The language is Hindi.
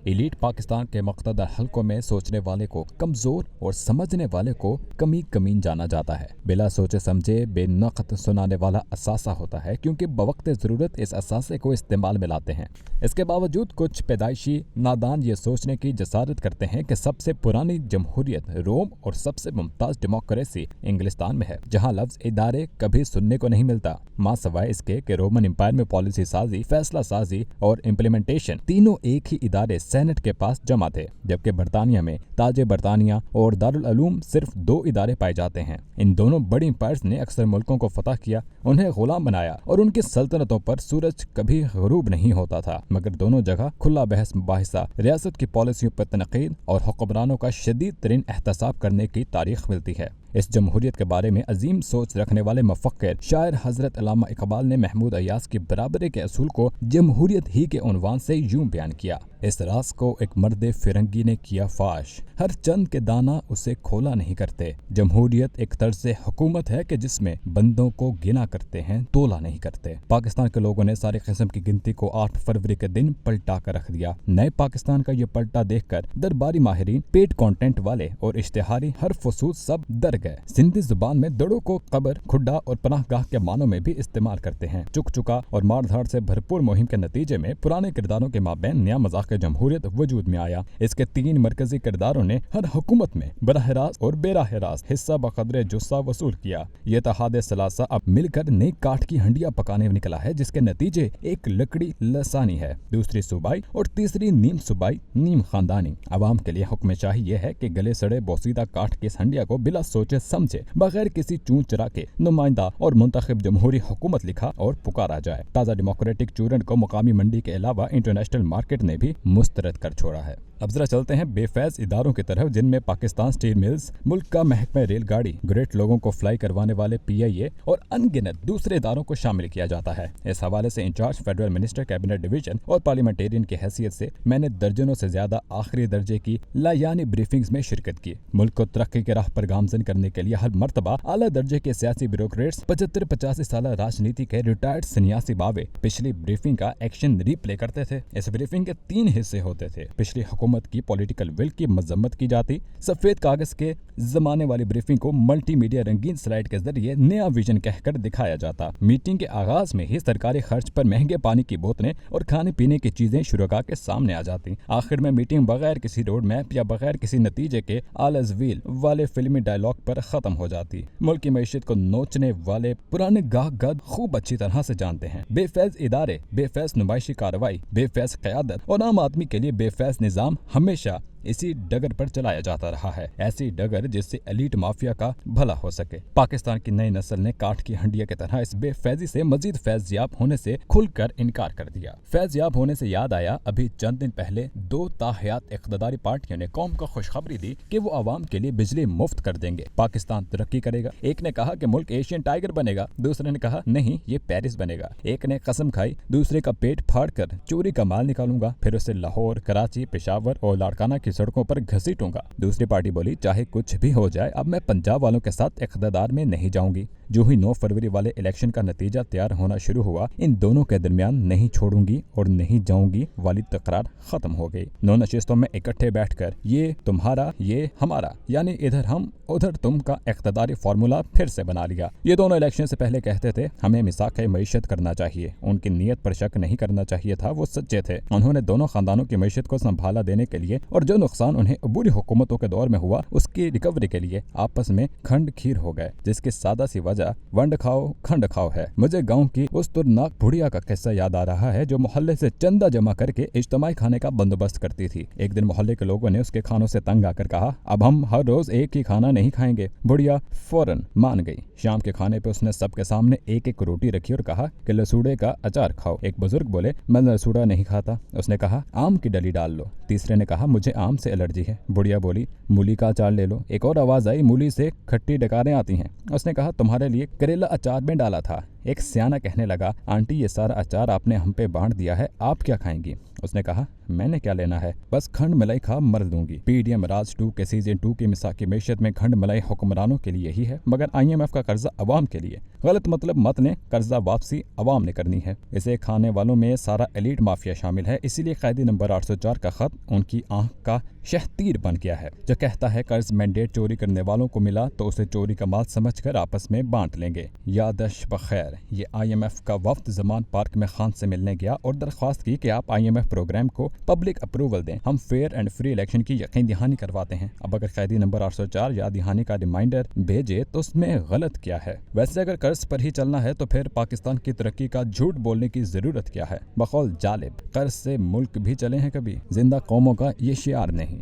एलीट पाकिस्तान के मुख्तदर हलकों में सोचने वाले को कमजोर और समझने वाले को कमीन जाना जाता है। बिला सोचे समझे बेनक़्त सुनाने वाला असासा होता है, क्योंकि बवक्त ज़रूरत इस असासे को इस्तेमाल में लाते हैं। इसके बावजूद कुछ पैदाइशी नादान ये सोचने की जसारत करते हैं कि सबसे पुरानी जमहूरियत रोम और सबसे मुमताज डेमोक्रेसी इंग्लिस्तान में है, जहाँ लफ्ज इदारे कभी सुनने को नहीं मिलता, माँ सवाए इसके कि रोमन एम्पायर में पॉलिसी साजी, फैसला साजी और इम्प्लीमेंटेशन तीनों एक ही इदारे सेनेट के पास जमा थे, जबकि बरतानिया में ताज बरतानिया और दारुल उलूम सिर्फ 2 इदारे पाए जाते हैं। इन दोनों बड़ी एम्पायर्स ने अक्सर मुल्कों को फतह किया, उन्हें गुलाम बनाया और उनकी सल्तनतों पर सूरज कभी गरूब नहीं होता था, मगर दोनों जगह खुला बहस मुबाहिसा, रियासत की पॉलिसियों पर तनकीद और हुक्मरानों का शदीद तरीन एहतसाब करने की तारीख मिलती है। इस जमहूरियत के बारे में अजीम सोच रखने वाले मुफक्किर शायर हजरत अल्लामा इकबाल ने महमूद अय्याज की बराबरी के असूल को जमहूरियत ही के उन्वान से यूं बयान किया। इस राज को एक मर्द फिरंगी ने किया फाश, हर चंद के दाना उसे खोला नहीं करते। जमहूरियत एक तर्ज हुकूमत है कि जिसमें बंदों को गिना करते हैं, तोला नहीं करते। पाकिस्तान के लोगों ने सारी किस्म की गिनती को 8 फरवरी के दिन पलटा कर रख दिया। नए पाकिस्तान का ये पलटा देखकर दरबारी माहिरीन, पेड कंटेंट वाले और इश्तिहारी हर फसूद सब डर गए। सिंधी जुबान में दड़ों को कब्र, खुड्डा और पनाहगाह के मानों में भी इस्तेमाल करते हैं। चुक चुका और मारधाड़ से भरपूर मुहिम के नतीजे में पुराने किरदारों के माबैन नया मजाक जमहूरियत वजूद में आया। इसके 3 मरकजी किरदारों ने हर हुकूमत में बराह रास्त और बेराह रास्त हिस्सा बकदरे जुस्सा वसूल किया। ये तहादे सलासा अब मिलकर नई काठ की हंडिया पकाने निकला है, जिसके नतीजे एक लकड़ी लसानी है, दूसरी सूबाई और तीसरी नीम सूबाई नीम खानदानी। अवाम के लिए हुक्म शाही ये है कि गले सड़े बोसीदा काठ की इस हंडिया को बिला सोचे समझे बगैर किसी चूं चरा के नुमाइंदा और मुंतखब जमहूरी हुकूमत लिखा और पुकारा जाए। ताज़ा डेमोक्रेटिक चूरन को मुकामी मंडी के अलावा इंटरनेशनल मार्केट ने भी मुस्तरद कर छोड़ा है। अब जरा चलते हैं बेफैज इदारों की तरफ, जिनमें पाकिस्तान स्टील मिल्स, मुल्क का महकमा रेलगाड़ी, ग्रेट लोगों को फ्लाई करवाने वाले PIA और अनगिनत दूसरे इदारों को शामिल किया जाता है। इस हवाले से in charge federal minister cabinet division और पार्लियामेंटेरियन की हैसियत से मैंने दर्जनों से ज्यादा आखिरी दर्जे की लायानी ब्रीफिंग्स में शिरकत की। मुल्क को तरक्की के राह पर गामजन करने के लिए हर मरतबा आला दर्जे के सियासी ब्यूरोक्रेट्स, 75-85 साल राजनीति के रिटायर्ड सन्यासी बावे पिछली ब्रीफिंग का एक्शन रिप्ले करते थे। इस ब्रीफिंग के 3 हिस्से होते थे। पिछली हुकूमत की पॉलिटिकल विल की मजम्मत की जाती, सफेद कागज के जमाने वाली ब्रीफिंग को मल्टीमीडिया रंगीन स्लाइड के जरिए नया विजन कहकर दिखाया जाता। मीटिंग के आगाज में ही सरकारी खर्च पर महंगे पानी की बोतलें और खाने पीने की चीजें शुरका के सामने आ जाती। आखिर में मीटिंग बगैर किसी रोड मैप या बगैर किसी नतीजे के आलस व्हील वाले फिल्मी डायलॉग पर खत्म हो जाती। मुल्क की मईशत को नोचने वाले पुराने गाह गद खूब अच्छी तरह से जानते हैं। बेफैज इदारे, बेफैज नुमाइशी कार्रवाई, बेफैज क़यादत और आम आदमी के लिए बेफैज निज़ाम हमेशा इसी डगर पर चलाया जाता रहा है। ऐसी डगर जिससे एलीट माफिया का भला हो सके। पाकिस्तान की नई नस्ल ने काठ की हंडिया की तरह इस बेफैजी से मजीद फैज़याब होने से खुलकर इनकार कर दिया। फैज़याब होने से याद आया, अभी चंद दिन पहले 2 ताहयात इक़्तिदारी पार्टियों ने कौम को खुशखबरी दी कि वो आवाम के लिए बिजली मुफ्त कर देंगे, पाकिस्तान तरक्की करेगा। एक ने कहा कि मुल्क एशियन टाइगर बनेगा, दूसरे ने कहा नहीं ये पेरिस बनेगा। एक ने कसम खाई, दूसरे का पेट फाड़ कर चोरी का माल निकालूंगा, फिर उसे लाहौर, कराची, पेशावर और लाड़काना की सड़कों पर घसीटूंगा। दूसरी पार्टी बोली चाहे कुछ भी हो जाए, अब मैं पंजाब वालों के साथ इक़्तिदार में नहीं जाऊंगी। जो ही 9 फरवरी वाले इलेक्शन का नतीजा तैयार होना शुरू हुआ, इन दोनों के दरमियान नहीं छोड़ूंगी और नहीं जाऊंगी वाली तकरार खत्म हो गई। 9 नशिस्तों में इकट्ठे बैठकर ये तुम्हारा ये हमारा, यानी इधर हम उधर तुम का इक़्तिदारी फार्मूला फिर से बना लिया। ये दोनों इलेक्शन से पहले कहते थे हमें मिसाक़ मईशत करना चाहिए। उनकी नीयत पर शक नहीं करना चाहिए था, वो सच्चे थे। उन्होंने दोनों खानदानों की मईशत को संभाला देने के लिए और जो नुकसान उन्हें अबूरी हुकूमतों के दौर में हुआ उसकी रिकवरी के लिए आपस में खंड खीर हो गए, जिसकी सादा सी वजह वंड खाओ खंड खाओ है। मुझे गांव की उस तुरनाक बुढ़िया का किस्सा याद आ रहा है, जो मोहल्ले से चंदा जमा करके इज्तिमाई खाने का बंदोबस्त करती थी। एक दिन मोहल्ले के लोगों ने उसके खानों से तंग आकर कहा अब हम हर रोज एक ही खाना नहीं खाएंगे। बुढ़िया फौरन मान गई। शाम के खाने पे उसने सबके सामने एक एक रोटी रखी और कहा कि लसूड़े का अचार खाओ। एक बुजुर्ग बोले मैं लसूड़ा नहीं खाता। उसने कहा आम की डली डाल लो। तीसरे ने कहा मुझे आम से एलर्जी है। बुढ़िया बोली मूली का अचार ले लो। एक और आवाज आई मूली से खट्टी डकारें आती हैं। उसने कहा तुम्हारे लिए करेला अचार में डाला था। एक सियाना कहने लगा, आंटी ये सारा अचार आपने हम पे बांट दिया है, आप क्या खाएंगी? उसने कहा, मैंने क्या लेना है, बस खंड मलाई खा मर दूंगी। पीडीएम राज 2 के सीजन 2 की मिसाकी मैशत में खंड मलाई हुक्मरानों के लिए ही है, मगर IMF का कर्जा अवाम के लिए। गलत मतलब मत लें, कर्जा वापसी अवाम ने करनी है। इसे खाने वालों में सारा एलीट माफिया शामिल है, इसीलिए कैदी नंबर 804 का खत उनकी आंख का शहतीर बन गया है, जो कहता है कर्ज मैंडेट चोरी करने वालों को मिला तो उसे चोरी का माल समझकर आपस में बांट लेंगे। यादश बखैर, ये IMF का वफ्द जमान पार्क में खान से मिलने गया और दरख्वास्त की कि आप IMF प्रोग्राम को पब्लिक अप्रूवल दें, हम फेयर एंड फ्री इलेक्शन की यकीन दहानी करवाते हैं। अब अगर कैदी नंबर 804 याद दहानी का रिमाइंडर भेजे तो उसमें गलत क्या है? वैसे अगर कर्ज पर ही चलना है तो फिर पाकिस्तान की तरक्की का झूठ बोलने की जरूरत क्या है? बकौल जालिब, कर्ज से मुल्क भी चले हैं कभी, जिंदा कौमों का ये शियार नहीं।